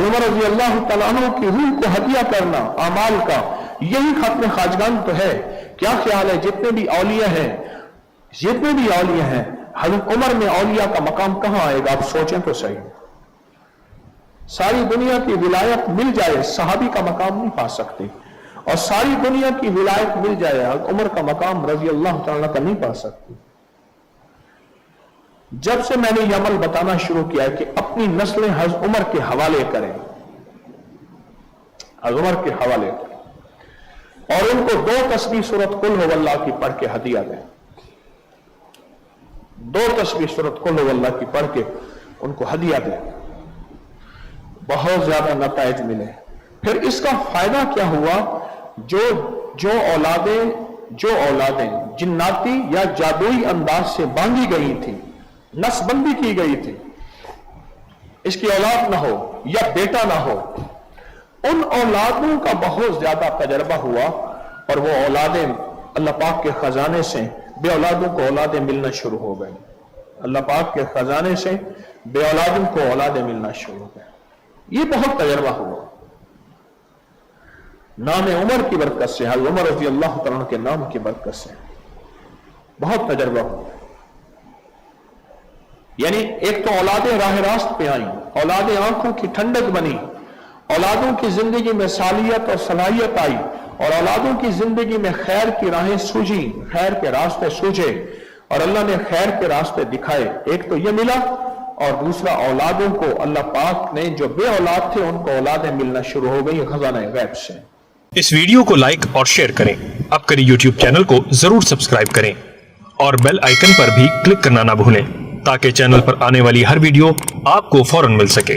उमर रज़ी अल्लाह तआला अन्हु की रूह को हदिया करना अमाल का, यही खत्म खाजगान तो है। क्या ख्याल है जितने भी औलिया हैं, हज़रत उमर में औलिया का मकाम कहां आएगा? आप सोचें तो सही। सारी दुनिया की विलायत मिल जाए, सहाबी का मकाम नहीं पा सकते, और सारी दुनिया की विलायत मिल जाए, हज़रत उमर का मकाम रज़ी अल्लाह तआला का नहीं पा सकती। जब से मैंने यह अमल बताना शुरू किया है कि अपनी नस्लें हज़रत उमर के हवाले करें, हज़रत उमर के हवाले करें, और उनको 2 तस्बीह सूरत कुल हु अल्लाह की पढ़ के हदिया दें। 2 तस्बीह सूरत कुल हु अल्लाह की पढ़ के उनको हदिया दें, बहुत ज्यादा नताइज मिले। फिर इसका फायदा क्या हुआ? जो औलादें जिन्नाती या जादुई अंदाज से बांधी गई थी, नसबंदी की गई थी, इसकी औलाद ना हो या बेटा ना हो, उन औलादों का बहुत ज्यादा तजर्बा हुआ, और वो औलादें अल्लाह पाक के खजाने से बे औलादों को औलादें मिलना शुरू हो गई। अल्लाह पाक के खजाने से बे औलादों को औलादें मिलना शुरू हो गई। ये बहुत तजर्बा हुआ नाम उमर की बरकत से, हज़रत उमर रज़ी अल्लाह तआला के नाम की बरकत से बहुत तजर्बा हुआ। यानी एक तो औलादें राह रास्त पे आई, औलादें आंखों की ठंडक बनी, औलादों की जिंदगी में सालियत और सलाहियत आई, और औलादों की जिंदगी में खैर की राहें सूझी, खैर के रास्ते सूझे, और अल्लाह ने खैर के रास्ते दिखाए। एक तो यह मिला, और दूसरा औलादों को अल्लाह पाक ने जो बे औलाद थे उनको औलादें मिलना शुरू हो गई खजाना गैब से। इस वीडियो को लाइक और शेयर करें, अपकरी यूट्यूब चैनल को जरूर सब्सक्राइब करें, और बेल आइकन पर भी क्लिक करना ना भूलें, ताकि चैनल पर आने वाली हर वीडियो आपको फौरन मिल सके।